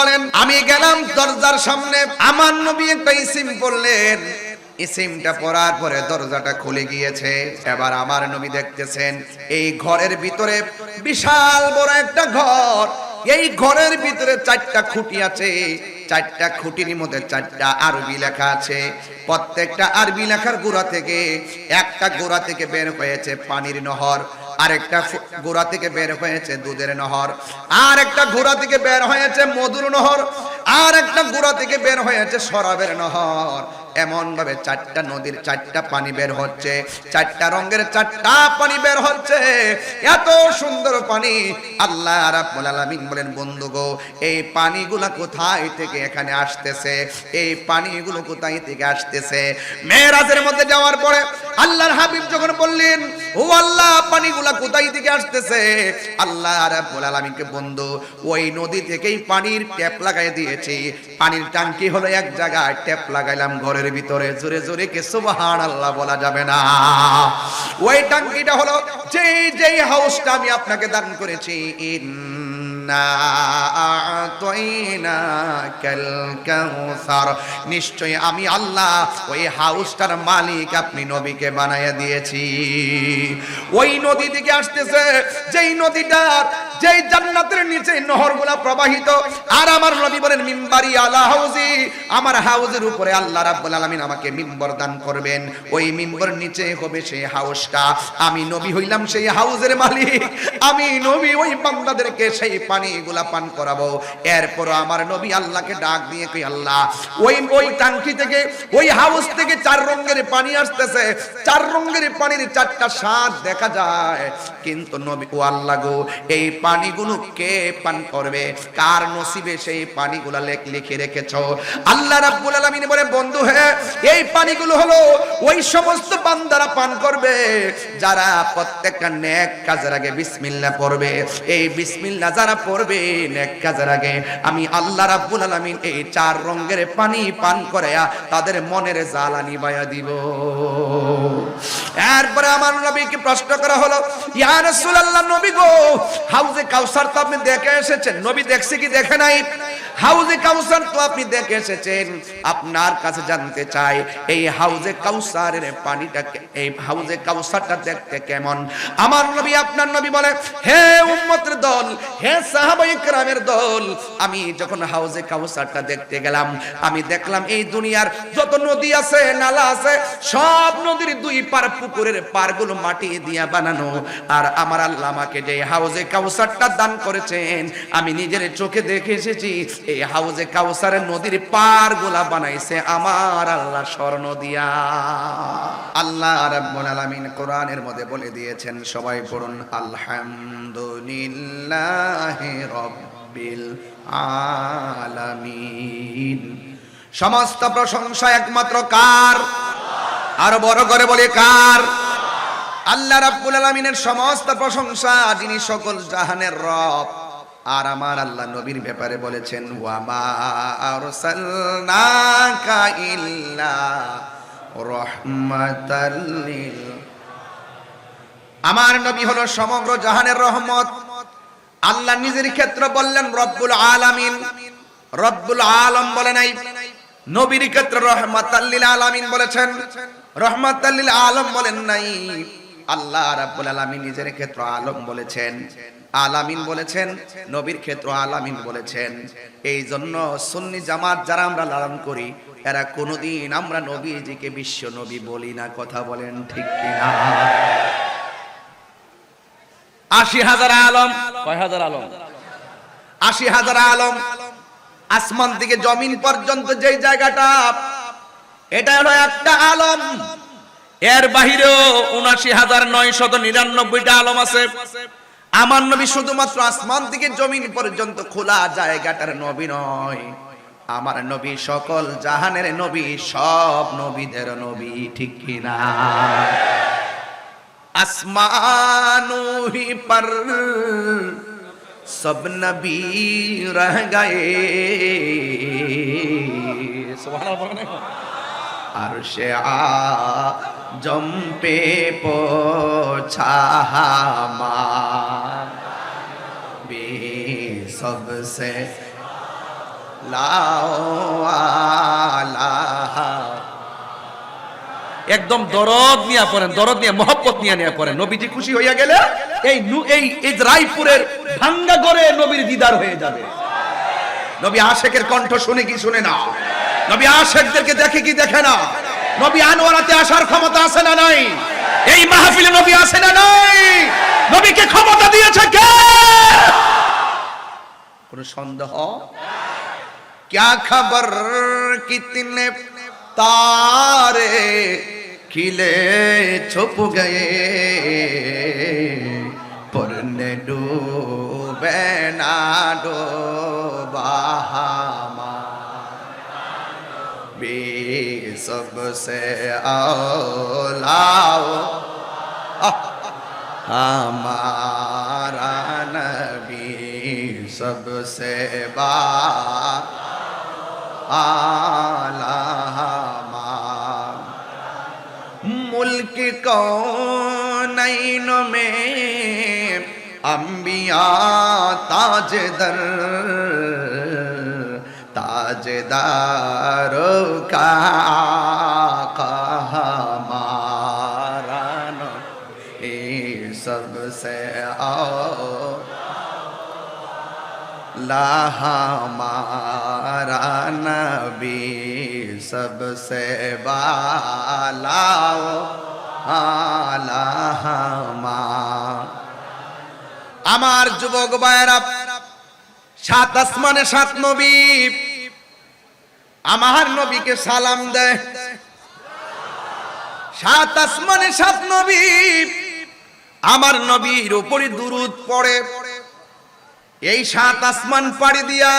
বলেন, আমি গেলাম দরজার সামনে, আমার নবী একটা ইসিম পড়লেন। ইসিমটা পড়ার পরে দরজাটা খুলে গিয়েছে। এবার আমার নবী দেখতেছেন এই ঘরের ভিতরে বিশাল বড় একটা ঘর। এই ঘরের ভিতরে 4টা খুঁটি আছে। 4টা খুঁটির মধ্যে 4টা আরবি লেখা আছে। প্রত্যেকটা আরবি লেখার গোড়া থেকে একটা গোড়া থেকে বের হয়েছে পানির নহর, আরেকটা গোড়া থেকে বের হয়েছে দুধের নহর, আর একটা গোড়া থেকে বের হয়েছে মধুর নহর, আর একটা গোড়া থেকে বের হয়েছে শরাবের নহর। এমন ভাবে 4টা নদীর 4টা পানি বের হচ্ছে, 4টা রঙের 4টা পানি বের হচ্ছে। এত সুন্দর পানি। আল্লাহ রাব্বুল আলামিন বলেন, বন্ধু গো, এই পানিগুলা কোথায় থেকে এখানে আসতেছে? এই পানিগুলো কোথায় থেকে আসতেছে? মেরাজের মধ্যে যাওয়ার পরে আল্লাহর হাবিব যখন বললেন, ও আল্লাহ, পানিগুলা কোথায় থেকে আসতেছে? আল্লাহ রাব্বুল আলামিনকে, বন্ধু, ওই নদী থেকেই পানির ট্যাপ লাগাই দিয়েছি। পানির ট্যাঙ্কি হলো এক জায়গায়, ট্যাপ লাগাইলাম ঘরের ভিতরে। জোরে জোরে কি সুবহানাল্লাহ বলা যাবে না? ওই ট্যাঙ্কিটা হলো যেই হাউসটা আমি আপনাকে দান করেছি। ইন্না আ'তাইনাকাল কাউসার, নিশ্চয়ই আমি আল্লাহ ওই হাউসটার মালিক আপনি নবীকে বানায়া দিয়েছি। ওই নদী থেকে আসতেছে, যেই নদীটার যেই জান্নাতের নিচে নহরগুলা প্রবাহিত। আর আমার নবী বলেন, মিম্বারি আলা হাউজি, আমার হাউজের উপরে আল্লাহ রাব্বুল আলামিন আমাকে মিম্বর দান করবেন। ওই মিম্বর নিচে হবে সেই হাউসটা। আমি নবী হইলাম সেই হাউজের মালিক। আমি নবী ওই বান্দাদেরকে সেই পানিগুলা পান করাবো। এরপর আমার নবী আল্লাহকে ডাক দিয়ে কই, আল্লাহ, ওই ট্যাঙ্কি থেকে, ওই হাউস থেকে 4 রঙের পানি আসতেছে। 4 রঙের পানির 4টা স্বাদ দেখা যায়, কিন্তু নবী, ও আল্লাহ গো, এই পানিগুলো কে পান করবে? কার নসিবে সেই পানিগুলা লিখে রেখেছো? আল্লাহ রাব্বুল আলামিন বলে, বন্ধু, হ্যাঁ, এই পানিগুলো হলো ওই সমস্ত বান্দারা পান করবে যারা প্রত্যেকটা নেক কাজের আগে বিসমিল্লাহ পড়বে। এই বিসমিল্লাহ যারা পড়বে নেক কাজের আগে, আমি আল্লাহ রাব্বুল আলামিন এই 4 রঙের পানি পান করায়া তাদের মনের জ্বালা নিভাইয়া দিব। এরপরে আমার নবীকে প্রশ্ন করা হলো, ইয়া রাসূলুল্লাহ, নবী গো, হাউজে কাউসার তো আপনি দেখে এসেছেন, নবী দেখছে কি দেখে নাই? হাউজে কাউসার তো আপনি দেখে এসেছেন, আপনার কাছে জানতে চাই এই হাউজে কাউসারের পানিটা, এই হাউজে কাউসারটা দেখতে কেমন? আমার নবী, আপনার নবী বলে, হে উম্মতের দল, হে সাহাবায়ে কেরামের দল, আমি যখন হাউজে কাউসারটা দেখতে গেলাম, আমি দেখলাম এই দুনিয়ার যত নদী আছে, নালা আছে, সব নদীর 2 পার পুকুরের পারগুলো মাটি দিয়া বানানো। আর আমার আল্লাহ আমাকে যে হাউজে কাউসারটা দান করেছেন, আমি নিজের চোখে দেখে এসেছি। এই হাউজে কাউসারের নদীর পারগুলা বানাইছে আমার আল্লাহ স্বর্ণ দিয়া। আল্লাহ রাব্বুল আলামিন কোরআনের মধ্যে বলে দিয়েছেন, সবাই পড়ুন, আলহামদুলিল্লাহি রাব্বিল আলামিন। সমস্ত প্রশংসা একমাত্র কার? আর বড় করে বলে কার? আল্লাহ রাব্বুল আলামিনের সমস্ত প্রশংসা, যিনি সকল জাহানের রব। আর আমার আল্লাহ নবীর ব্যাপারে বলেছেন, ওয়া মা আরসালনাকা ইল্লা রাহমাতাল লিল, আমার নবী হলো সমগ্র জাহানের রহমত। আল্লাহ নিজের ক্ষেত্রে বললেন রব্বুল আলামিন, রব্বুল আলম বলে নাই। নবীর ক্ষেত্রে রহমাতাল লিল আলামিন বলেছেন, রহমাতাল লিল আলম বলেন নাই। আল্লাহ রাব্বুল আলামিন নিজের ক্ষেত্রে আলম বলেছেন, আলামিন বলেছেন, নবীর ক্ষেত্র আলামিন বলেছেন। এই জন্য সুন্নি জামাত যারা আমরা লালন করি, এরা কোনোদিন আমরা নবীজিকে বিশ্ব নবী বলি না। কথা বলেন ঠিক কিনা? 80,000 আলম, কয় হাজার আলম? 80,000 আলম। আসমান থেকে জমিন পর্যন্ত যেই জায়গাটা, এটা হলো একটা আলম। এর বাহিরেও 79,999টা আলম আছে। আমার নবী শুধুমাত্র আসমান থেকে জমিন পর্যন্ত খোলা জায়গাটার নবী নয়, আমার নবী সকল জাহানের নবী, সব নবীদের নবী। ঠিক কিনা? আসমানু হি পর সব নবী রহ গয়ে, সুবহানাল্লাহ। আরশে আজম পে পৌঁছা হামার বে সবসে লাও আলা। একদম দরদ নিয়ে পড়েন, দরদ নিয়ে মহব্বত নিয়ে পড়েন। নবীজি খুশি হইয়া গেলে এই রায়পুরের ভাঙ্গা ঘরে নবীর দিদার হয়ে যাবে। নবী আশেকের কণ্ঠ শুনে কি শুনে না? নবী আশেকদেরকে দেখে কি দেখে না? নবী আনোয়ারাতে আসার ক্ষমতা আছে না নাই? এই মাহফিলে নবী আছে না নাই? নবীকে ক্ষমতা দিয়েছে কে? কোন সন্দেহ? क्या खबर कितने तारे खिले छुप गए पर ने डूबे ना डूबा भी सबसे औलाओ हमारा नबी सबसे आला मुल्क कौनैन में अंबिया ताजदर ताजदारों का हमारा नबी सबसे ला हमारा नबी सबसे बालाओ आला আমার যুবক ভাইরা, সাত আসমানে সাত নবী আমার নবীকে সালাম দেয়। সাত আসমানে সাত নবী আমার নবীর উপরে দুরূদ পড়ে। এই সাত আসমান পাড়ি দিয়া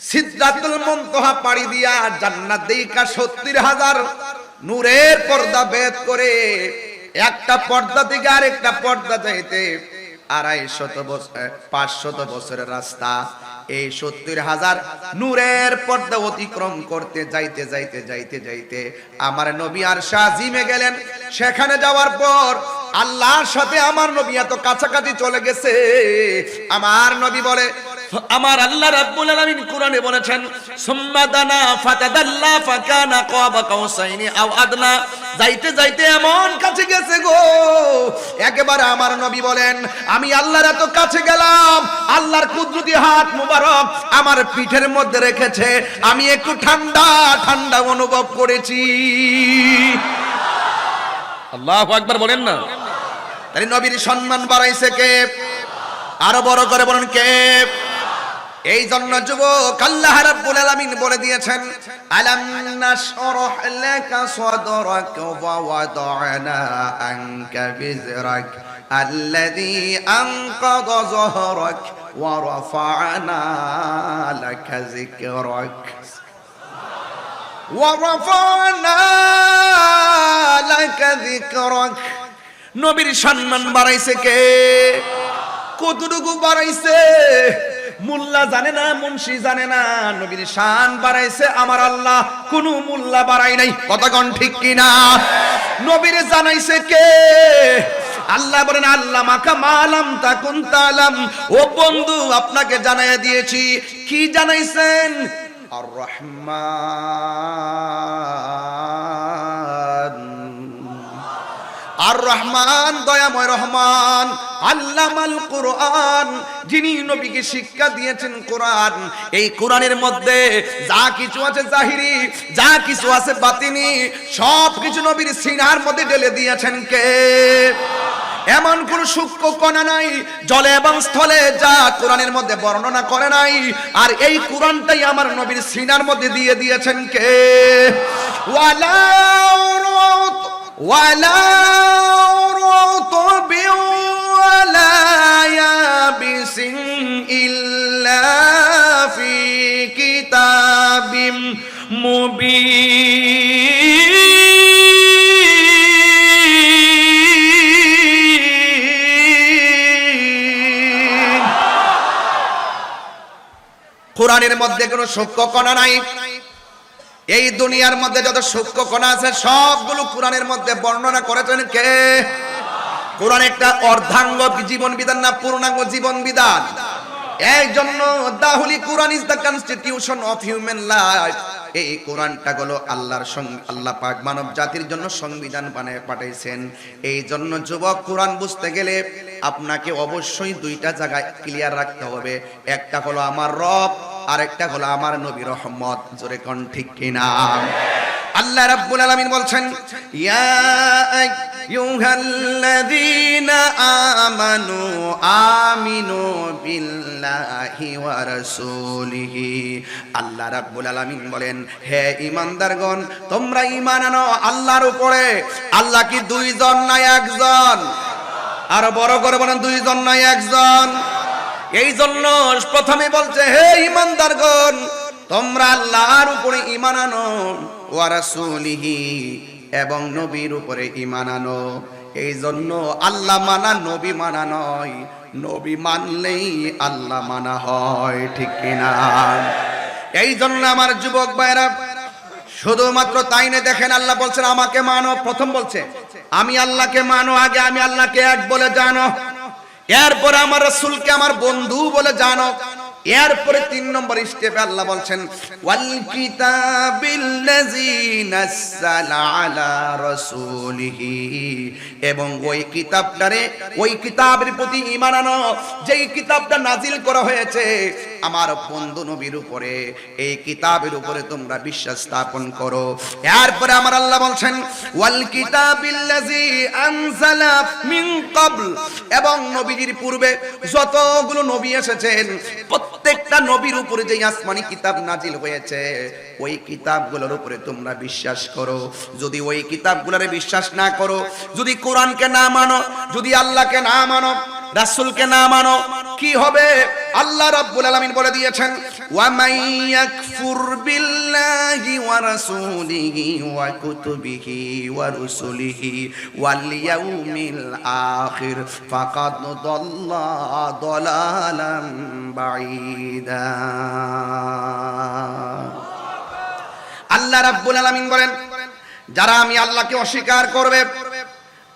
সিদরাতুল মুনতাহা পাড়ি দিয়া জান্নাত দেইকা 70,000 নূরের পর্দা ভেদ করে একটা পর্দা থেকে আরেকটা পর্দা যাইতে 500 বছরের রাস্তা। এই 70,000 নূরের পর্দা অতিক্রম করতে যাইতে যাইতে যাইতে যাইতে আমার নবী আরশে আজিমে গেলেন। সেখানে যাওয়ার পর আল্লাহর সাথে আমার নবী এত কাছাকাছি চলে গেছে। আমার নবী বলে, আমার আল্লাহ রাব্বুল আলামিন কোরআনে বলেছেন, সুম্মা দানা ফাতাদাল্লা ফাকানা কাবা কাউসাইনি আও আদনা। যাইতে যাইতে এমন কাছে গেছে গো, একেবারে আমার নবী বলেন, আমি আল্লাহর এত কাছে গেলাম, আল্লাহর কুদরতি হাত মুবারক আমার পিঠের মধ্যে রেখেছে, আমি একটু ঠান্ডা ঠান্ডা অনুভব করেছি। আল্লাহু আকবার বলেন না। তাই নবীর সম্মান বাড়াইছে কে? আরো বড় করে বলেন কে? এই জন্য যুবক আল্লাহ রাব্বুল আলামিন বলে দিয়েছেন, আলাম নাশরাহ লাকা সাদরাক ওয়া ওয়াদানা আনকা বিজরাক আল্লাযী আনকাযা যহরাক ওয়া রাফা'না লাকা যিকরাক ওয়া রাফা'না লাকা যিকরাক। নবীর সম্মান বাড়াইছে কে? কতটুকু বাড়াইছে? মোল্লা জানে না, মুন্সি জানে না, নবীর শান বাড়াইছে আমার আল্লাহ, কোন মোল্লা বাড়াই নাই। কথা কোন ঠিক কিনা? নবীর জানাইছে কে? আল্লাহ বলেন, আল্লাহ মাকা মালাম তাকুন তালাম। ও বন্ধু, আপনাকে জানাইয়া দিয়েছি। কি জানাইছেন? আর রহমান, আর রহমান দয়াময় রহমান, আল্লামাল কোরআন, যিনি নবীকে শিক্ষা দিয়েছেন কোরআন। এই কোরআনের মধ্যে যা কিছু আছে জাহিরি, যা কিছু আছে বাতিনি, সব কিছু নবীর সিনার মধ্যে ঢেলে দিয়েছেন কে? এমন কোন সূক্ষ্ম কণা নাই জলে এবং স্থলে যা কোরআনের মধ্যে বর্ণনা করে নাই। আর এই কোরআনটাই আমার নবীর সিনার মধ্যে দিয়ে দিয়েছেন কে? ওয়ালা رطب ولا يابس إلا في كتاب مبين। কোরআনের মধ্যে কোনো সূক্ষ্ম কণা নাই। এই দুনিয়ার মধ্যে যত সূক্ষ্ম কণা আছে সবগুলো কোরআনের মধ্যে বর্ণনা করেছেন কে? কোরআন একটা অর্ধাঙ্গ জীবন বিধান না পূর্ণাঙ্গ জীবন বিধান? এই জন্য the holy Quran is the constitution of human life. এই কোরআনটা হলো আল্লাহর আল্লাহ পাক মানব জাতির জন্য সংবিধান বানায় পাঠাইছেন। এই জন্য যুবক, কোরআন বুঝতে গেলে আপনাকে অবশ্যই দুইটা জায়গায় ক্লিয়ার রাখতে হবে। একটা হলো আমার রব, আর একটা হলো আমার নবী রহমত। জোরে কোন ঠিক কিনা? আল্লাহ রাব্বুল আলামিন বলছেন, ইয়া আইয়ুহাল্লাযীনা আমানু আমিনু বিল্লাহি ওয়া রাসূলিহি। আল্লাহ রাব্বুল আলামিন বলেন, হে ঈমানদারগণ, তোমরা ঈমান আনো আল্লাহর উপরে। আল্লাহ কি দুইজন না একজন? আর বড় করে বলেন, দুইজন না একজন? এই জন্য প্রথমে বলছে, হে ঈমানদারগণ, তোমরা আল্লাহর উপরে ঈমান আনো, ওয়া রাসূলিহি, এবং নবীর উপরে ঈমান আনো। এই জন্য আল্লাহ মানা নবী মানা নয়, নবী মানলেই আল্লাহ মানা হয়, ঠিক কিনা? এই জন্য আমার যুবক ভাইরা, শুধুমাত্র তাই না, দেখেন আল্লাহ বলছেন আমাকে মানো। প্রথম বলছে আমি আল্লাহকে মানো, আগে আমি আল্লাহকে এক বলে জানো, এরপরে আমার রাসূলকে আমার বন্ধু বলে জানো, এরপরে 3 নম্বর স্টেপে আল্লাহ বলছেন ওয়াল কিতাবিল্লাযী নাযালা আলা রাসূলিহি, এবং ওই কিতাবটারে, ওই কিতাবের প্রতি ঈমান আনো যেই কিতাবটা নাজিল করা হয়েছে আমার বন্ধু নবীর উপরে। এই কিতাবের উপরে তোমরা বিশ্বাস স্থাপন করো। এরপরে আমার আল্লাহ বলছেন ওয়াল কিতাবিল্লাযী আনজালা মিন ক্বাবল, এবং নবীর পূর্বে যতগুলো নবী এসেছেন প্রত্যেকটা নবীর উপরে যে আসমানি কিতাব নাজিল হয়েছে ওই কিতাবগুলোর উপরে তোমরা বিশ্বাস করো। যদি ওই কিতাবগুলোরে বিশ্বাস না করো, যদি কোরআনকে না মানো, যদি আল্লাহকে না মানো, রাসূলকে না মানো, কি হবে? আল্লাহ রাব্বুল আলামিন বলে দিয়েছেন ওয়া মান ইয়াকফুর বিল্লাহি ওয়া রাসূলিহি ওয়া কুতুবিহি ওয়া রুসুলিহি ওয়াল ইয়াউমিল আখির ফাকাদ দাল্লা দালালাম বাঈদা। আল্লাহ রাব্বুল আলামিন বলেন, যারা আমি আল্লাহকে অস্বীকার করবে,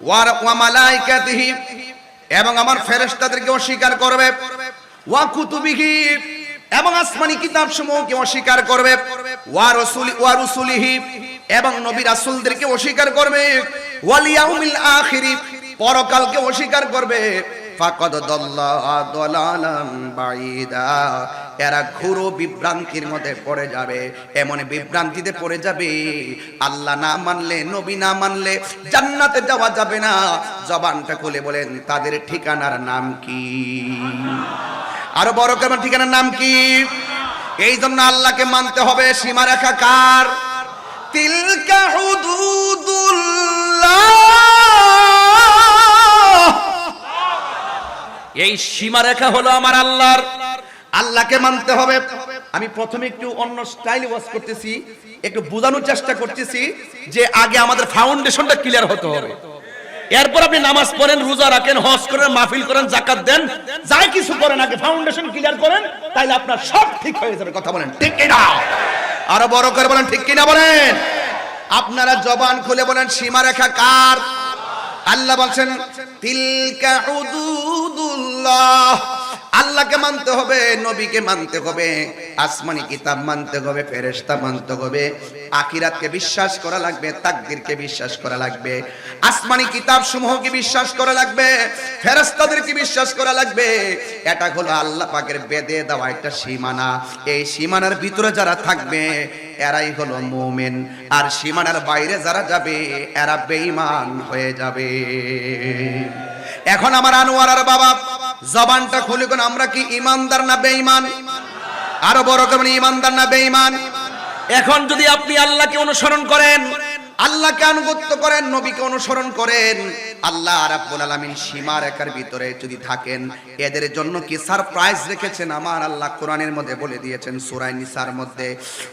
ওয়া মালাইকাতিহি, এবং আমার ফেরেশতাদেরকে অস্বীকার করবে, ওয়া কুতুবিহি, এবং আসমানি কিতাব সমূহকে অস্বীকার করবে, ওয়া রুসুলিহি, এবং নবী রাসূলদেরকে অস্বীকার করবে, ওয়াল ইয়াউমিল আখির, পরকালকে অস্বীকার করবে, ফাকাদ দাল্লা দালালাম বাঈদা, এরা ঘোর বিভ্রান্তির মধ্যে পড়ে যাবে। এমন বিভ্রান্তিতে পড়ে যাবে, আল্লাহ না মানলে, নবী না মানলে জান্নাতে যাওয়া যাবে না। জবানটা খুলে বলেন তাদের ঠিকানার নাম কি? আরো বড় করে ঠিকানার নাম কি? এই জন্য আল্লাহকে মানতে হবে। সীমারেখা কার? তিলকা হুদুদুল্লাহ, এই সীমারেখা হলো আমার আল্লাহর। আল্লাহকে মানতে হবে। আমি প্রথমে একটু অন্য স্টাইলে ওয়াজ করতেছি, একটু বোঝানোর চেষ্টা করতেছি যে আগে আমাদের ফাউন্ডেশনটা ক্লিয়ার হতে হবে। এরপর আপনি নামাজ পড়েন, রোজা রাখেন, হজ করেন, মাহফিল করেন, যাকাত দেন, যাই কিছু করেন, আগে ফাউন্ডেশন ক্লিয়ার করেন, তাইলে আপনার সব ঠিক হয়ে যাবে। কথা বলেন ঠিক কিনা? আরো বড় করে বলেন ঠিক কিনা বলেন। আপনারা জবান খুলে বলেন সীমারেখা কার? আল্লাহ বলছেন তিলকা হুদুদুল্লাহ। আল্লাহকে মানতে হবে, নবীকে মানতে হবে, আসমানি কিতাব মানতে হবে, ফেরেশতা মানতে হবে, আখিরাতকে বিশ্বাস করা লাগবে, তাকদীরকে বিশ্বাস করা লাগবে, আসমানি কিতাব সমূহকে বিশ্বাস করা লাগবে, ফেরেশতাদেরকে বিশ্বাস করা লাগবে। এটা হলো আল্লাহ পাকের বেদে দেওয়া একটা সীমানা। এই সীমানার ভিতরে যারা থাকবে এরাই হলো মুমিন, আর সীমানার বাইরে যারা যাবে এরা বেঈমান হয়ে যাবে। এখন আমার আনোয়ারার বাবা জবানটা খুলে কোন, আমরা কি ইমানদার না বেঈমান? আরো বড় করে ইমানদার না বেঈমান? এখন যদি আপনি আল্লাহকে অনুসরণ করেন, আল্লাহকে আনুগত্য করেন, নবীকে অনুসরণ করেন, আল্লাহ রাব্বুল আলামিন সীমারেখার ভিতরে যদি থাকেন, এদের জন্য কি সারপ্রাইজ রেখেছেন আমার আল্লাহ কোরআনের মধ্যে বলে দিয়েছেন সূরা নিসার মধ্যে,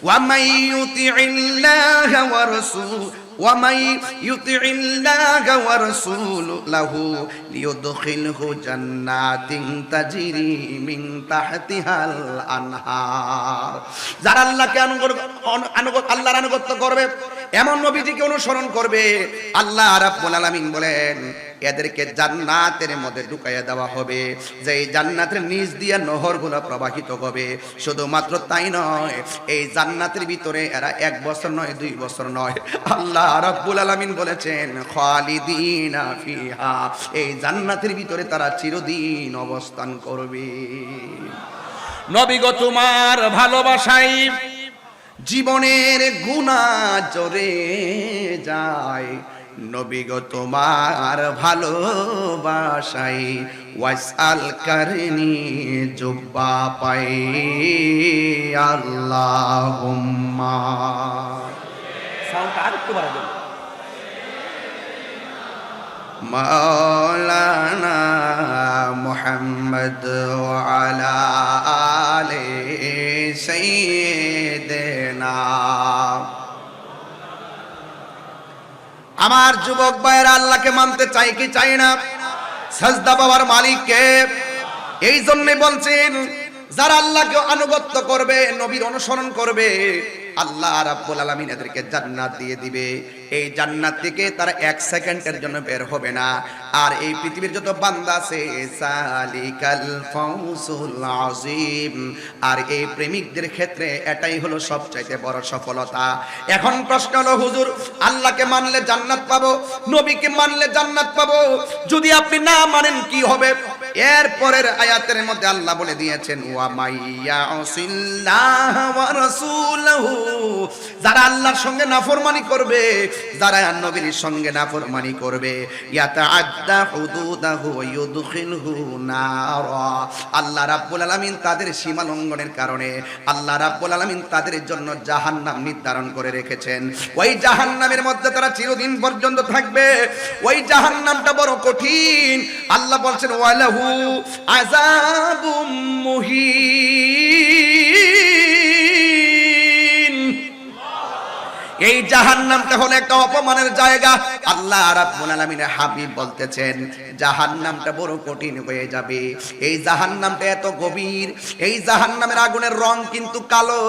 ওয়া মাইয়ুতিইল্লাহা ওয়া রাসূল وَمَن يُطِعِ اللَّهَ وَرَسُولَهُ لِيُدْخِلْهُ جَنَّاتٍ تَجْرِي مِن تَحْتِهَا الْأَنْهَارُ। যারা আল্লাহকে আল্লাহর আনুগত্য করবে, এমন নবীজিকে অনুসরণ করবে, আল্লাহ রাব্বুল আলামিন বলেন বলেন এদেরকে জান্নাতের মধ্যে ঢুকাইয়া দেওয়া হবে, যে এই জান্নাতের নিচ দিয়ে নহরগুলো প্রবাহিত হবে। শুধুমাত্র তাই নয়, এই জান্নাতের ভিতরে এরা 1 বছর নয় 2 বছর নয়, আল্লাহ রাব্বুল আলামিন বলেছেন খালিদিনা ফিহা, এই জান্নাতের ভিতরে তারা চিরদিন অবস্থান করবে। নবী গো তোমার ভালোবাসায় জীবনের গুনাহ জরে যায়, নবী গো তোমার ভালোবাসায় ওয়াসাল করনি জুব্বা পাই আল্লাহুম্মা। সাউন্ড আরেকটু বাড়াই দেন। মাওলানা মুহাম্মদ ওয়া আলা আলি সাইয়্যিদিনা। আমার যুবক ভাইয়েরা আল্লাহকে মানতে চাই কি চাই না? সাজদা পাওয়ার মালিককে। এই জন্য বলছেন যারা আল্লাহকে আনুগত্য করবে, নবীর অনুসরণ করবে, আল্লাহ রাব্বুল আলামিন এদেরকে জান্নাত দিয়ে দিবে। এই জান্নাত থেকে তারা 1 সেকেন্ডের জন্য বের হবে না। আর এই পৃথিবীর যত বান্দা আছে সালিকাল ফাউজুল আযীম, আর এই প্রেমিকদের ক্ষেত্রে এটাই হলো সবচাইতে বড় সফলতা। এখন প্রশ্ন হলো হুজুর, আল্লাহকে মানলে জান্নাত পাবো, নবীকে মানলে জান্নাত পাবো, যদি আপনি না মানেন কি হবে? এর পরের আয়াতের মধ্যে আল্লাহ বলে দিয়েছেন ওয়া মাইয়া আসিল্লাহ ওয়া রাসূলহু, যারা আল্লাহর সঙ্গে নাফরমানি করবে, যারা নবীর সঙ্গে নাফরমানি করবে, ইয়াতাআদ্দা হুদুদাহু ওয়া ইউদখিলহু নারা, আল্লাহ রাব্বুল আলামিন তাদের সীমা লঙ্ঘনের কারণে আল্লাহ রাব্বুল আলামিন তাদের জন্য জাহান্নাম নির্ধারণ করে রেখেছেন। ওই জাহান্নামের মধ্যে তারা চিরদিন পর্যন্ত থাকবে। ওই জাহান্নামটা বড় কঠিন। আল্লাহ বলছেন ওয়ালাহু আযাবুম মুহিন, এই জাহান্নামটা হলো একটা অপমানের জায়গা। আল্লাহ রাব্বুল আলামিনের হাবিব বলতেছেন জাহান্নামটা বড় কঠিন হয়ে যাবে। এই জাহান্নামটা এত গভীর, এই জাহান্নামের আগুনের রং কিন্তু কালো।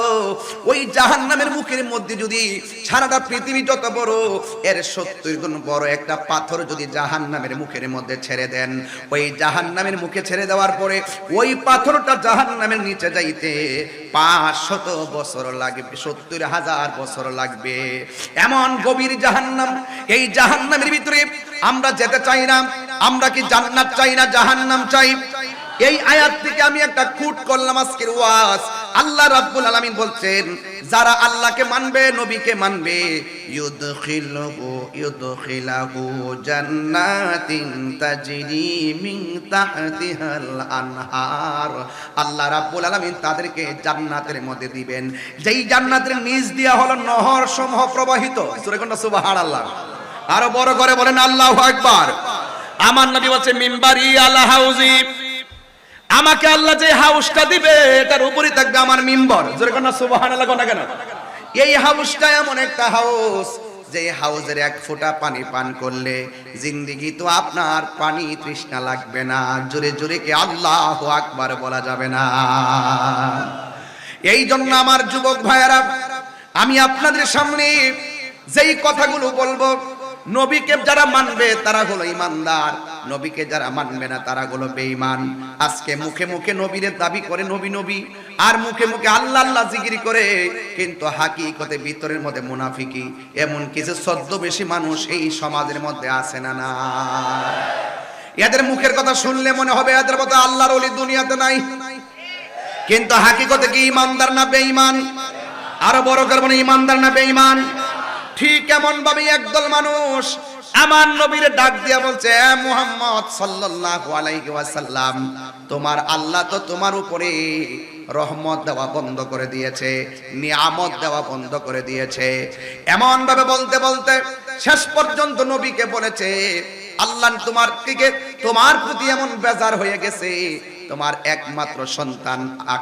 ওই জাহান্নামের মুখের মধ্যে যদি সারাটা পৃথিবী যত বড়, এর 70 গুণ বড় একটা পাথর যদি জাহান্নামের মুখের মধ্যে ছেড়ে দেন, ওই জাহান্নামের মুখে ছেড়ে দেওয়ার পরে ওই পাথরটা জাহান্নামের নিচে যাইতে 500 বছর লাগবে, 70,000 বছর লাগবে। এমন গভীর জাহান্নাম। এই জাহান্নামের ভিতরে আমরা যেতে চাই না। আমরা কি জান্নাত চাই না জাহান্নাম চাই? এই আয়াত থেকে আমি একটা কুট করলাম আজকের ওয়াজ। আল্লাহ রাব্বুল আলামিন বলছেন যারা আল্লাহকে মানবে, নবীকে মানবে, ইউদখিলাহু জান্নাতিন তাজরি মিন তাহতিহাল আনহার, আল্লাহ রাব্বুল আলামিন তাদেরকে জান্নাতের মধ্যে দিবেন, যেই জান্নাতের নিচ দিয়া হলো নহর সমূহ প্রবাহিত। সূরা কোনটা? সুবহানাল্লাহ। আরো বড় করে বলেন আল্লাহু আকবার। আমার নবী বলছে মিম্বারি আলা হাউজি, আমাকে আল্লাহ যে হাউসটা দিবে এটার উপরে থাকবে আমার মিম্বর। জোরে কোন সুবহানাল্লাহ কোন কেন? এই হাউসটা এমন একটা হাউস যে হাউসের 1 ফোঁটা পানি পান করলে জিন্দেগি তো আপনার পানি তৃষ্ণা লাগবে না। জোরে জোরে কি আল্লাহু আকবার বলা যাবে না? এই জন্য আমার যুবক ভাইয়েরা, আমি আপনাদের সামনে যেই কথাগুলো বলবো, নবীকে যারা মানবে তারা হলো ইমানদার, নবীকে যারা মানবে না তারা হলো বেঈমান। আজকে মুখে মুখে নবীর দাবি করে নবী নবী, আর মুখে মুখে আল্লাহ আল্লাহ জিকির করে, কিন্তু হাকিকতে ভিতরের মধ্যে মুনাফিকি। এমন কিছু ছদ্মবেশী মানুষ এই সমাজের মধ্যে আছে না? না, এদের মুখের কথা শুনলে মনে হবে এদের মতো আল্লাহর ওলি দুনিয়াতে নাই, কিন্তু হাকিকতে কি ইমানদার না বেঈমান? আরো বড় করে বলে ইমানদার না বেঈমান? ঠিক এমন ভাবে একদল মানুষ আমার নবীর ডাক দিয়া বলছে, মুহাম্মদ সাল্লাল্লাহু আলাইহি ওয়াসাল্লাম, তোমার আল্লাহ তো তোমার উপরে রহমত দেওয়া বন্ধ করে দিয়েছে, নিয়ামত দেওয়া বন্ধ করে দিয়েছে। এমন ভাবে বলতে বলতে শেষ পর্যন্ত নবীকে বলেছে আল্লাহ তোমার প্রতি এমন বেজার হয়ে গেছে, তোমার একমাত্র সন্তান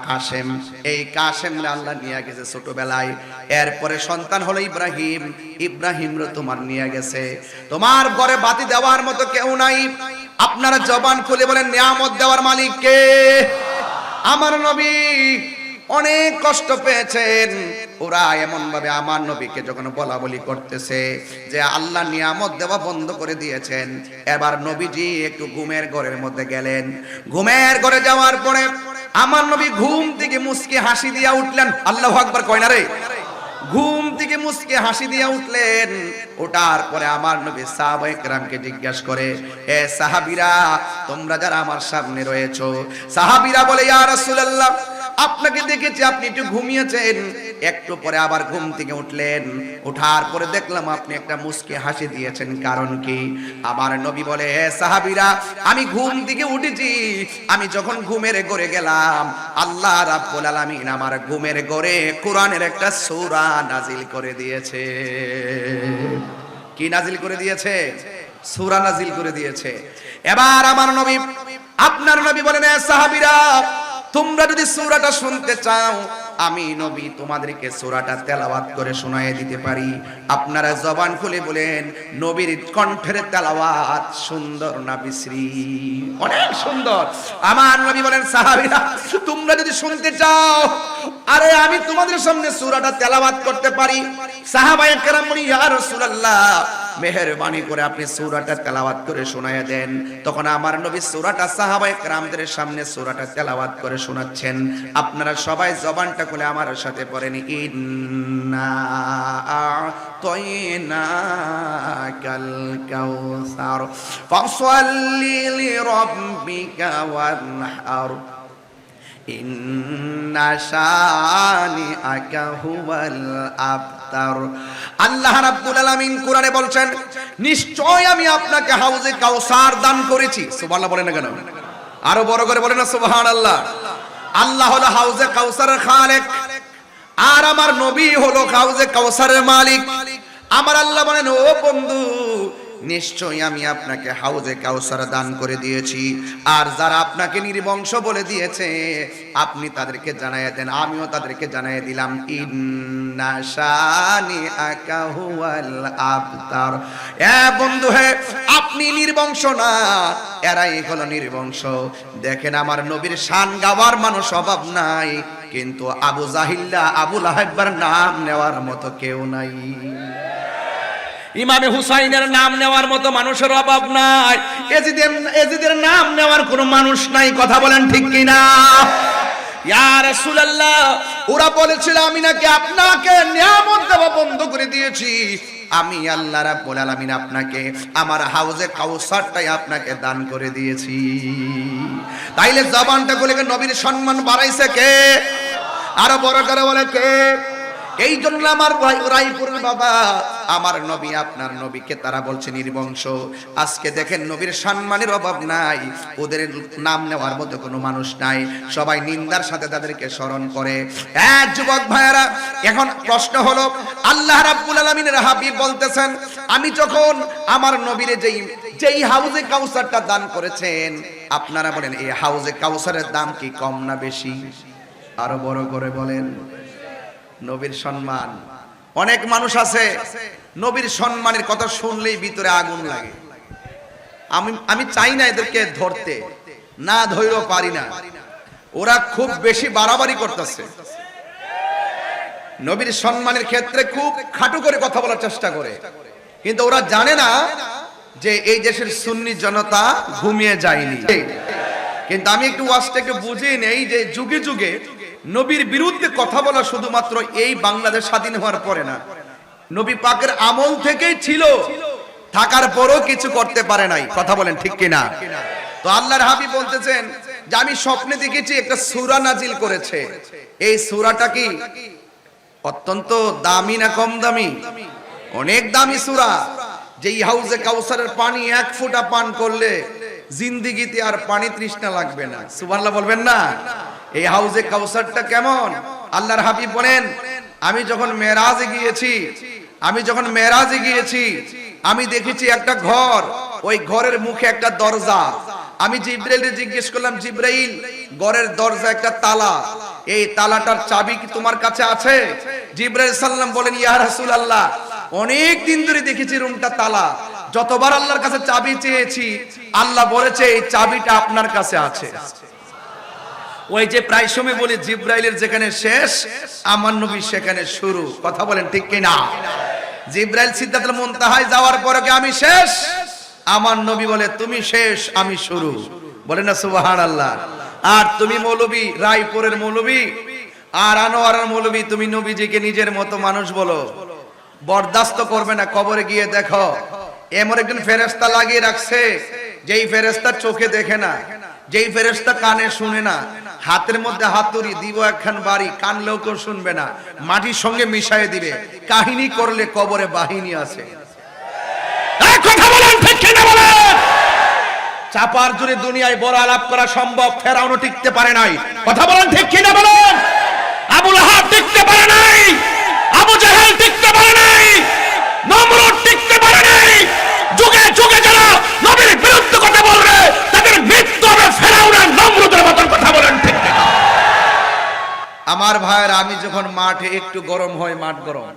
কাসেম, এই কাসেমরে আল্লাহ নিয়ে গেছে ছোটবেলায়। এরপরে সন্তান হলো ইব্রাহিম, ইব্রাহিমরে তোমার নিয়ে গেছে। তোমার ঘরে বাতি দেওয়ার মতো কেউ নাই। আপনারা জবান খুলে বলেন নিয়ামত দেওয়ার মালিক কে? আমার নবী। অনেক কষ্ট পেয়েছেন। ওরা এমন ভাবে আমার নবীকে যখন বলা বলি করতেছে যে আল্লাহ নিয়ামত দেওয়া বন্ধ করে দিয়েছেন, এবার নবীজি একটু ঘুমের ঘরের মধ্যে গেলেন। ঘুমের ঘরে যাওয়ার পরে আমার নবী ঘুম থেকে মুস্কি হাসি দিয়া উঠলেন। আল্লাহু আকবার কয় না রে? ঘুম থেকে মুস্কি হাসি দিয়া উঠলেন। ওঠার পরে আমার নবী সাহাবায়ে কেরামকে জিজ্ঞাসা করে, এ সাহাবীরা, তোমরা যারা আমার সামনে রয়েছো। সাহাবীরা বলে, ইয়া রাসূলুল্লাহ, আপনাকে দেখেছি আপনি একটু ঘুমিয়েছেন, একটু পরে আবার ঘুম থেকে উঠলেন। ওঠার পরে দেখলাম আপনি একটা মুস্কি হাসি দিয়েছেন, কারণ কি? আমার নবী বলে, হে সাহাবীরা, আমি ঘুম থেকে উঠেছি, আমি যখন ঘুমের ঘরে গেলাম, আল্লাহ রাব্বুল আলামিন আমার ঘুমের ঘরে কোরআনের একটা সূরা নাজিল করে দিয়েছে। কি নাজিল করে দিয়েছে? সূরা নাজিল করে দিয়েছে। এবার আমার নবী, আপনার নবী বলেন, হে সাহাবীরা, তোমরা যদি সূরাটা শুনতে চাও, আমি নবী তোমাদেরকে সূরাটা তেলাওয়াত করে শোনায়ে দিতে পারি। আপনারা জবান খুলে বলেন, নবীর কণ্ঠের তেলাওয়াত সুন্দর না বিশ্রী? অনেক সুন্দর। আমার নবী বলেন, সাহাবীরা, তোমরা যদি শুনতে চাও, আরে আমি তোমাদের সামনে সূরাটা তেলাওয়াত করতে পারি। সাহাবায়ে কেরাম বলেন, ইয়া রাসূলুল্লাহ, মেহেরবানি করে আপনি সূরাটা তেলাওয়াত করে শোনায়ে দেন। তখন আমার নবী সূরাটা সাহাবায়ে কেরামদের সামনে সূরাটা তেলাওয়াত করে শোনাচ্ছেন। আপনারা সবাই জবানটা খুলে আমার সাথে পড়েন, ইন্না আ'তাইনাকাল কাউসার ফাসাল্লি লিরাব্বিকা ওয়ানহার ইন্না শানিআকা হুয়াল আবতার। আল্লাহ রাব্বুল আলামিন কোরআনে বলছেন, নিশ্চয় আমি আপনাকে হাউজে কাউসার দান করেছি। সুবহানাল্লাহ বলেন না কেন? আরো বড় করে বলেন না সুবহানাল্লাহ। আল্লাহ হলো হাউজে কাউসারের খালেক, আর আমার নবী হলো হাউজে কাউসারের মালিক। আমার আল্লাহ বলেন, ও বন্ধু, নিশ্চয়ই আমি আপনাকে হাউজে কাউসার দান করে দিয়েছি, আর যারা আপনাকে নির্বংশ বলে দিয়েছে আপনি তাদেরকে জানাইয়া দেন, আমিও তাদেরকে জানাইয়া দিলাম, ইন্না শানিআকা হুয়াল আবতার। এ বন্ধু, হে, আপনি নির্বংশ না, এরাই হলো নির্বংশ। দেখেন, আমার নবীর শান গাওয়ার মানুষ অভাব নাই, কিন্তু আবু জাহিল্লা, আবু লাহাবের নাম নেওয়ার মতো কেউ নাই। ইমামে হুসাইনের নাম নেওয়ার মতো মানুষের অভাব নাই, এজিদের নাম নেওয়ার কোনো মানুষ নাই। কথা বলেন ঠিক কিনা? ইয়া রাসূলুল্লাহ, ওরা বলেছিল আমি নাকি আপনাকে নিয়ামত দেওয়া বন্ধ করে দিয়েছি। আমি আল্লাহ রাব্বুল আলামিন আপনাকে আমার হাউজে কাউসারটাই আপনাকে দান করে দিয়েছি। তাইলে জবানটা খুলে নবীর সম্মান বাড়াইছে কে? আরো বড় করে বলে কে? এই জন্য আমার রায়পুরের বাবা, আমার নবী, আপনার নবীকে তারা বলছে নির্বংশ। আজকে দেখেন, নবীর সম্মানের অভাব নাই, ওদের নাম নেওয়ার মতো কোনো মানুষ নাই, সবাই নিন্দার সাথে তাদেরকে স্মরণ করে। এক যুবক ভাইয়েরা, এখন প্রশ্ন হলো, আল্লাহ রাব্বুল আলামিনের হাবিব বলতেছেন, আমি যখন আমার নবীর যেই হাউজে কাউসারটা দান করেছেন, আপনারা বলেন এই হাউজে কাউসারের দাম কি কম না বেশি? আরো বড় করে বলেন। নবীর সম্মান, অনেক মানুষ আছে নবীর সম্মানের কথা শুনলেই ভিতরে আগুন লাগে। আমি চাই না এদেরকে ধরতে, না ধরেও পারি না, ওরা খুব বেশি বাড়াবাড়ি করতেছে। নবীর সম্মানের ক্ষেত্রে খুব খাটো করে কথা বলার চেষ্টা করে, কিন্তু ওরা জানে না যে এই দেশের সুন্নি জনতা ঘুমিয়ে যায়নি। কিন্তু আমি একটু ওয়াজটা একটু বুঝিয়ে নেই যে যুগে যুগে নবীর বিরুদ্ধে কথা বলা শুধুমাত্র এই বাংলাদেশ স্বাধীন হওয়ার পরে না, নবী পাকের আমল থেকেই ছিল, থাকার পরও কিছু করতে পারে নাই। কথা বলেন ঠিক কিনা? তো আল্লাহর হাবিব বলতেছেন যে আমি স্বপ্নে দেখেছি একটা সূরা নাজিল করেছে। এই সূরাটা কি অত্যন্ত দামি না কম দামি? অনেক দামি সূরা। যেই হাউজে কাউসারের পানি এক ফোঁটা পান করলে জিন্দেগিতে আর পানি তৃষ্ণা লাগবে না। সুবহানাল্লাহ বলবেন না? এই হাউজে কাউসারটা কেমন? আল্লাহর হাবিব বলেন, আমি যখন মেরাজে গিয়েছি আমি দেখেছি একটা ঘর, ওই ঘরের মুখে একটা দরজা। আমি জিবরাইলকে জিজ্ঞেস করলাম, জিবরাইল, ঘরের দরজা একটা তালা, এই তালাটার চাবি কি তোমার কাছে আছে? জিবরাইল সাল্লাম বলেন, ইয়া রাসূলুল্লাহ, অনেক দিন ধরে দেখেছি রুমটা তালা, যতবার আল্লাহর কাছে চাবি চেয়েছি আল্লাহ বলেছে এই চাবিটা আপনার কাছে আছে। ওই যে প্রায় সময় বলি জিব্রাইলের যেখানে শেষ আমার নবী সেখানে শুরু। কথা বলেন ঠিক কি না? জিব্রাইল সিদরাতুল মুনতাহায় যাওয়ার পরে কি আমি শেষ? আমার নবী বলে তুমি শেষ আমি শুরু। বলেন না সুবহানাল্লাহ। আর তুমি মৌলবী, রায়পুরের মৌলবী আর আনোয়ারের মৌলবী, তুমি নবীজিকে নিজের মতো মানুষ বলো, বরদাস্ত করবে না। কবরে গিয়ে দেখো এমন একজন ফেরেশতা লাগিয়ে রাখছে, যেই ফেরেশতা চোখে দেখে না, যেই ফেরেশতা কানে শুনে না, হাতের মধ্যে হাতুড়ি দিব একখান বাড়ি, কানলেও কেউ শুনবে না, মাটির সঙ্গে মিশায়ে দিবে। কাহিনী করলে কবরে বাহিনী আছে। এই কথা বলেন ঠিক কি না বলেন? চাপার জুড়ে দুনিয়ায় বড় আলাপ করা সম্ভব, ফেরাউনও টিকতে পারে নাই। কথা বলেন ঠিক কি না বলেন? আবু লাহাব টিকতে পারে নাই, আবু জাহেল টিকতে পারে নাই, নমরুদ টিকতে পারে নাই। যুগে যুগে যারা নবীর বিরুদ্ধে কথা বলবে তাদের মৃত্যু হবে ফেরাউনের নমরুদের মতন। কথা বলেন ঠিক কি না? আমার ভাইয়েরা, আমি যখন মাঠে একটু গরম হয়, মাঠ গরম,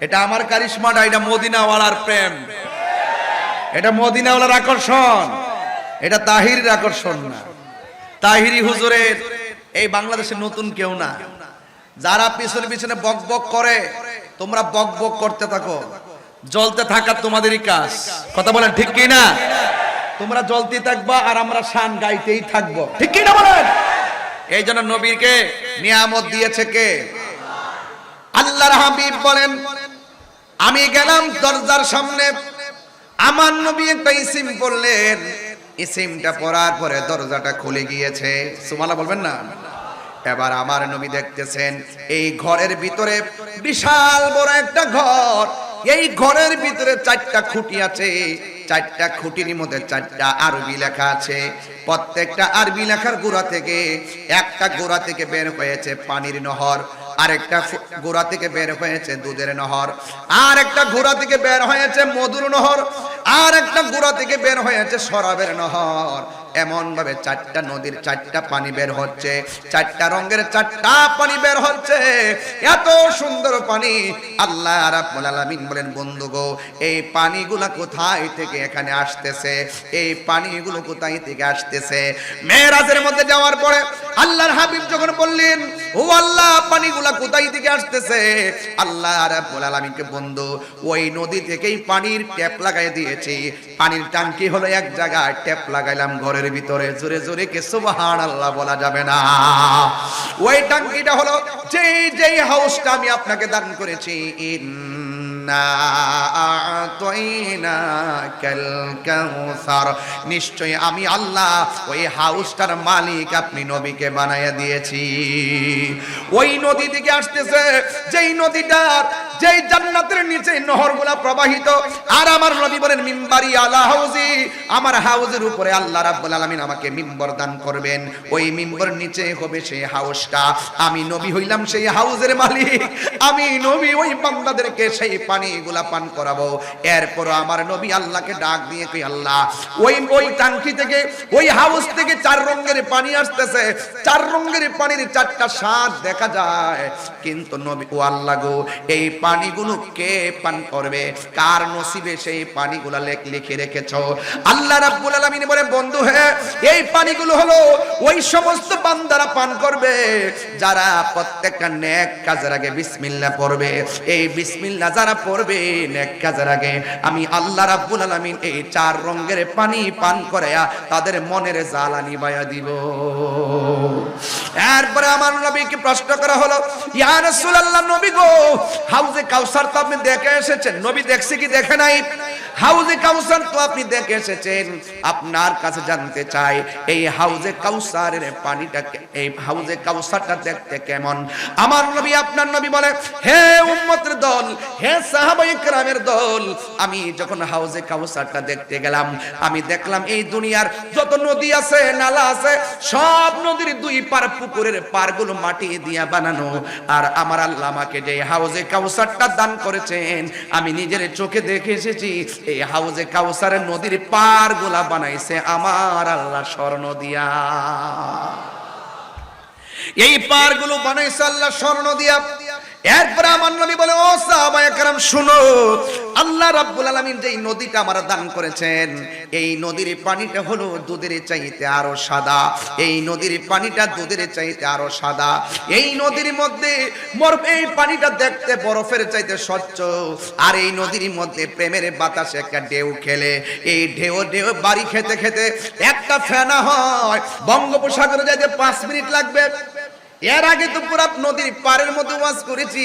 এটা আমার কারিশমা না, এটা মদিনাওয়ালার প্রেম, এটা মদিনাওয়ালার আকর্ষণ, এটা তাহিরের আকর্ষণ না। তাহিরি হুজুরের এই বাংলাদেশে নতুন কেউ না। যারা পিছনে পিছনে বক বক করে, তোমরা বক বক করতে থাকো, জ্বলতে থাকা তোমাদেরই কাজ। কথা বলেন ঠিক কি না? তোমরা জ্বলতে থাকবা আর আমরা শান গাইতেই থাকবো। ঠিক কি না বলেন? এই জন্য নবীকে নিয়ামত দিয়েছে কে? আল্লাহর হাবিব বলেন, আমি গেলাম দরজার সামনে, আমার নবী একটা ইসিম পড়লেন, ইসিমটা পড়ার পরে দরজাটা খুলে গিয়েছে। সুবহানাল্লাহ বলবেন না? এবার আমার নবী দেখতেছেন এই ঘরের ভিতরে বিশাল বড় একটা ঘর, এই ঘরের ভিতরে 4টা খুঁটি আছে, 4টা খুঁটির মধ্যে 4টা আরবি লেখা আছে। প্রত্যেকটা আরবি লেখার গোড়া থেকে একটা গোড়া থেকে বের হয়েছে পানির নহর, আরেকটা গোড়া থেকে বের হয়েছে দুধের নহর, আর একটা গোড়া থেকে বের হয়েছে মধুর নহর, আর একটা গোড়া থেকে বের হয়েছে শরাবের নহর। এমন ভাবে 4টা নদীর 4টা পানি বের হচ্ছে, 4টা রঙের 4টা পানি বের হচ্ছে। এত সুন্দর পানি। আল্লাহ রাব্বুল আলামিন বলেন, বন্ধু গো, এই পানিগুলা কোথায় থেকে এখানে আসতেছে? এই পানিগুলো কোথায় থেকে আসতেছে? মেরাজের মধ্যে যাওয়ার পরে আল্লাহর হাবিব যখন বললেন, ও আল্লাহ, পানিগুলা কোথায় থেকে আসতেছে? আল্লাহ রাব্বুল আলামিনকে, বন্ধু, ওই নদী থেকেই পানির ট্যাপ লাগাই দিয়েছি। পানির ট্যাঙ্কি হলো এক জায়গায়, ট্যাপ লাগাইলাম ঘরের ভিতরে। জোরে জোরে কে সুবহানাল্লাহ বলা যাবে না? ওই ট্যাঙ্কিটা হলো যেই হাউসটা আমি আপনাকে দান করেছি। ইন্না আ'তাইনাকাল কাউসার, নিশ্চয়ই আমি আল্লাহ ওই হাউসটার মালিক আপনি নবীকে বানায়া দিয়েছি। ওই নদী থেকে আসতেছে, যেই নদীটার, যেই জান্নাতের নিচে নহরগুলা প্রবাহিত। আর আমার নবী বলেন, মিম্বারি আলা হাউজি, আমার হাউজের উপরে আল্লাহ রাব্বুল আলামিন আমাকে মিম্বর দান করবেন। ওই মিম্বর নিচে হবে সেই হাউসটা। আমি নবী হইলাম সেই হাউজের মালিক। আমি নবী ওই বান্দাদেরকে সেই পানিগুলা পান করাবো। এরপর আমার নবী আল্লাহকে ডাক দিয়ে কই, আল্লাহ, ওই টাঙ্কি থেকে, ওই হাউস থেকে 4 রঙের পানি আসতেছে। 4 রঙের পানির 4টা স্বাদ দেখা যায়, কিন্তু নবী, ও আল্লাহ গো, এই পানিগুলো কে পান করবে? কার নসিবে সেই পানিগুলো লিখে রেখেছো? আল্লাহ রাব্বুল আলামিন বলে, বন্ধু হে, এই পানিগুলো হলো ওই সমস্ত বান্দারা পান করবে যারা প্রত্যেকটা নেক কাজের আগে বিসমিল্লাহ পড়বে। এই বিসমিল্লাহ যারা পড়বে নেক কাজের আগে, আমি আল্লাহ রাব্বুল আলামিন এই 4 রঙের পানি পান করায়া তাদের মনের জ্বালা নিভাইয়া দিব। এরপরে আমার নবীকে প্রশ্ন করা হলো, ইয়া রাসূলুল্লাহ, নবী গো, হাউজে কাউসার তো আপনি দেখে এসেছেন। নবী দেখছে কি দেখে নাই? হাউজে কাউসার তো আপনি দেখে এসেছেন। আপনার কাছে জানতে চাই, এই হাউজে কাউসারের পানিটা, এই হাউজে কাউসারটা দেখতে কেমন? আমার নবী, আপনার নবী বলে, হে উম্মতের দল, হে সাহাবায়ে কেরামের দল, আমি যখন হাউজে কাউসারটা দেখতে গেলাম, আমি দেখলাম এই দুনিয়ার যত নদী আছে, নালা আছে, সব নদীর 2 পার পুকুরের পারগুলো মাটি দিয়া বানানো। আর আমার আল্লাহ আমাকে যে হাউজে কাউসারটা দান করেছেন, আমি নিজের চোখে দেখে এসেছি। এই হাউজে কাউসারের নদীর পারগুলা বানাইছে আমার আল্লাহ স্বর্ণ দিয়া। এই পারগুলো বানাইছে আল্লাহ স্বর্ণ দিয়া। এরপর আমার নবী বলে, ও সাহাবায়ে কেরাম শুনো, আল্লাহ রাব্বুল আলামিন যেই নদীটা আমার দান করেছেন, এই নদীর পানিটা হলো দুধের চাইতে আরো সাদা। এই নদীর পানিটা দুধের চাইতে আরো সাদা। এই নদীর মধ্যে এই পানিটা দেখতে বরফের চাইতে স্বচ্ছ। আর এই নদীর মধ্যে প্রেমের বাতাসে একটা ঢেউ খেলে, এই ঢেউ বাড়ি খেতে খেতে একটা ফেনা হয়। বঙ্গোপসাগরে যাইতে 5 মিনিট লাগবে। এর আগে তো পুরো নদীর পাড়ের মধ্যে ওয়াজ করেছি,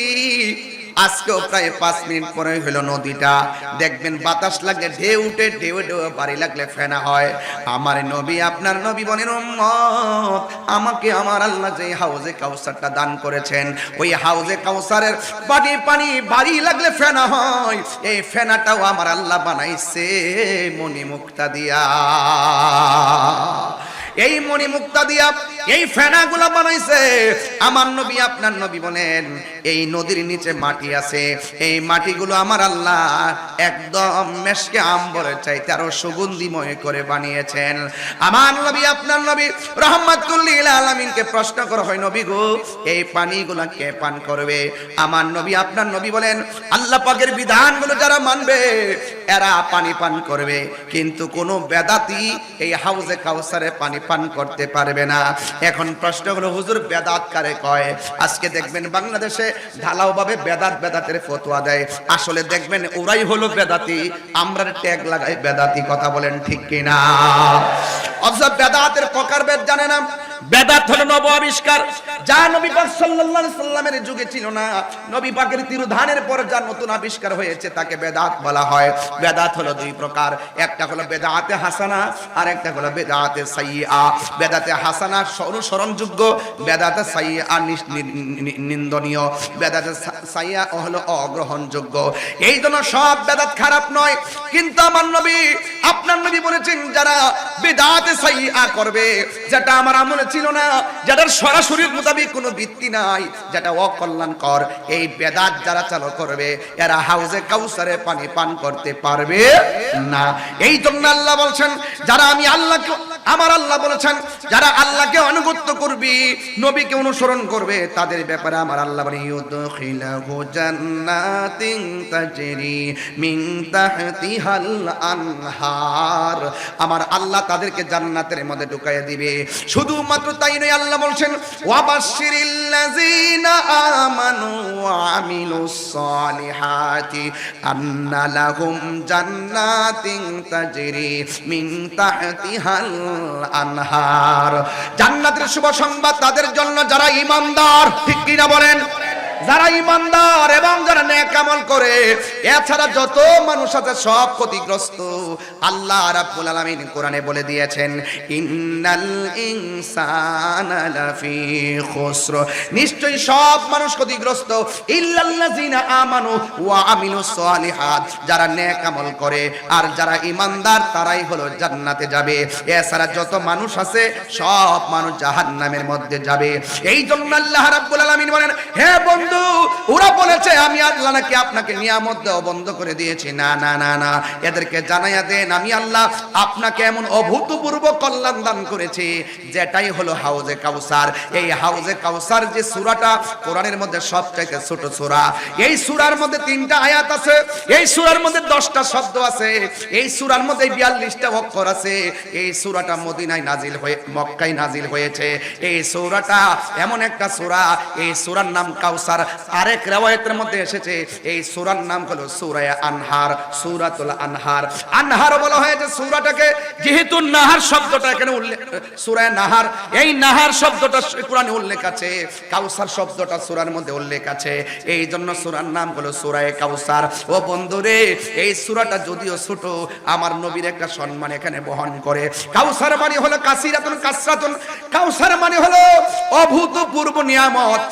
আজকেও প্রায় 5 মিনিট পরে হলো নদীটা দেখবেন বাতাস লাগলে ঢেউ উঠে, ঢেউ বাড়ি লাগলে ফেনা হয়। আমার নবী, আপনার নবী বলেন, উম্মত, আমাকে আমার আল্লাহ যে হাউজে কাউসারটা দান করেছেন, ওই হাউজে কাউসারের পানি বাড়ি লাগলে ফেনা হয়। এই ফেনাটাও আমার আল্লাহ বানাইছে মণিমুক্তা দিয়া। এই মণিমুক্তা দিয়া এই ফেনাগুলো বানাইছে আমার নবী, আপনার নবী বলেন, এই নদীর নিচে মাটি আছে, এই মাটিগুলো আমার আল্লাহ একদম মেশকে আম্বরের চাইতে আরো সুগন্ধিময় করে বানিয়েছেন। আমার নবী, আপনার নবী রাহমাতুল লিল আলামিনকে প্রশ্ন করা হয়, নবী গো, এই পানিগুলো কে পান করবে? আমার নবী, আপনার নবী বলেন, আল্লাহ পাকের বিধানগুলো যারা মানবে এরা পানি পান করবে, কিন্তু কোন বেদাতি এই হাউজে কাউসারে পানি পান করতে পারবে না। এখন প্রশ্ন হলো, হুজুর বেদাত কারে কয়? আজকে দেখবেন বাংলাদেশে ঢালাও ভাবে বেদাতের ফতোয়া দেয়, আসলে দেখবেন ওরাই হলো বেদাতি, আমরা ট্যাগ লাগাই বেদাতি। কথা বলেন ঠিক কিনা? অথচ বেদাতের প্রকারভেদ জানে না। বেদাত হলো নব আবিষ্কার, যা নবী পাক সাল্লাল্লাহু আলাইহি সাল্লামের যুগে ছিল না। নবী পাকের তিরোধানের পর যা নতুন আবিষ্কার হয়েছে তাকে বেদাত বলা হয়। বেদাত হলো 2 প্রকার, একটা হলো বেদাতে হাসানা আর একটা হলো বেদাতে সাইয়্যা। বেদাতে হাসানা অনুসরণযোগ্য, বেদাতে সাইয়্যা নিন্দনীয়, বেদাতে সাইয়্যা হলো অগ্রহণযোগ্য। এই জন্য সব বেদাত খারাপ নয়, কিন্তু আমার নবী, আপনার নবী বলেছেন, যারা বেদাতে সাইয়্যা করবে, যেটা আমার আমলে ছিল না, যেটার সরাসরি মোতাবেক কোনো ভিত্তি নাই, যেটা অকল্যাণকর, এই বেদাত যারা চালু করবে এরা হাউজে কাউসারে পানি পান করতে পারবে না। এই জন্য আল্লাহ বলছেন, যারা আমি আল্লাহকে, আমার আল্লাহ বলেছেন, যারা আল্লাহকে আনুগত্য করবি, নবীকে অনুসরণ করবে, তাদের ব্যাপারে আমার আল্লাহ বলেন, ইউদখিলহু জান্নাতিন তাজরি মিন তাহতিহাল আনহার। আমার আল্লাহ তাদেরকে জান্নাতের মধ্যে ঢুকাইয়া দিবে। শুধুমাত্র তাই নয়, আল্লাহ বলছেন, ওয়াবাশশিরিল্লাযীনা আমানু ওয়া আমিলুস সালিহাতি আন্না লাহুম জান্নাতিন তাজরি মিন তাহতিহাল আনহার। জান্নাতের শুভ সংবাদ তাদের জন্য যারা ঈমানদার। ঠিক কি না বলেন? যারা ঈমানদার এবং যারা নেক আমল করে। এছাড়া যত মানুষ আছে সব ক্ষতিগ্রস্ত। আল্লাহ রাব্বুল আলামিন কোরআনে বলে দিয়েছেন, ইন্নাল ইনসানা লাফি খুসর, নিশ্চয়ই সব মানুষ ক্ষতিগ্রস্ত, ইল্লাল্লাযিনা আমানু ওয়া আমিলুস সালিহাত, যারা নেক আমল করে আর যারা ঈমানদার তারাই হলো জান্নাতে যাবে। এছাড়া যত মানুষ আছে সব মানুষ জাহান্নামের মধ্যে যাবে। এই জন্য আল্লাহ রাব্বুল আলামিন বলেন, হে বন্ধু, ওরা বলেছে আমি আল্লাহ নাকি আপনাকে নিয়ামত দেওয়া বন্ধ করে দিয়েছি। না না না না, এদেরকে জানাইয়া দেন আমি আল্লাহ আপনাকে এমন অভূতপূর্ব কল্যাণ দান করেছি, যেটাই হলো হাউজে কাউসার। এই হাউজে কাউসার যে সূরাটা কোরআনের মধ্যে সবচেয়ে ছোট সূরা, এই সূরার মধ্যে 3টা আয়াত আছে, এই সূরার মধ্যে 10টা শব্দ আছে, এই সূরার মধ্যে 42টা অক্ষর আছে। এই সূরাটা মদিনায় নাজিল হয়ে মক্কায় নাজিল হয়েছে। এই সূরাটা এমন একটা সূরা, এই সূরার নাম কাউসার। আরেক riwayতের মধ্যে এসেছে এই সূরার নাম হলো সূরা আনহার, সূরাতুল আনহার। আনহার বলা হয় যে সূরাটাকে, যেহেতু নাহার শব্দটা এখানে উল্লেখ, সূরা নাহার, এই নাহার শব্দটা কোরআনে উল্লেখ আছে, কাউসার শব্দটা সূরার মধ্যে উল্লেখ আছে, এই জন্য সূরার নাম হলো সূরা কাউসার। ও বন্ধুরে, এই সূরাটা যদিও ছোট, আমার নবীর একটা সম্মান এখানে বহন করে। কাউসার মানে হলো কাসিরাতুন কাসরাতুন, কাউসার মানে হলো অভূতপূর্ব নিয়ামত।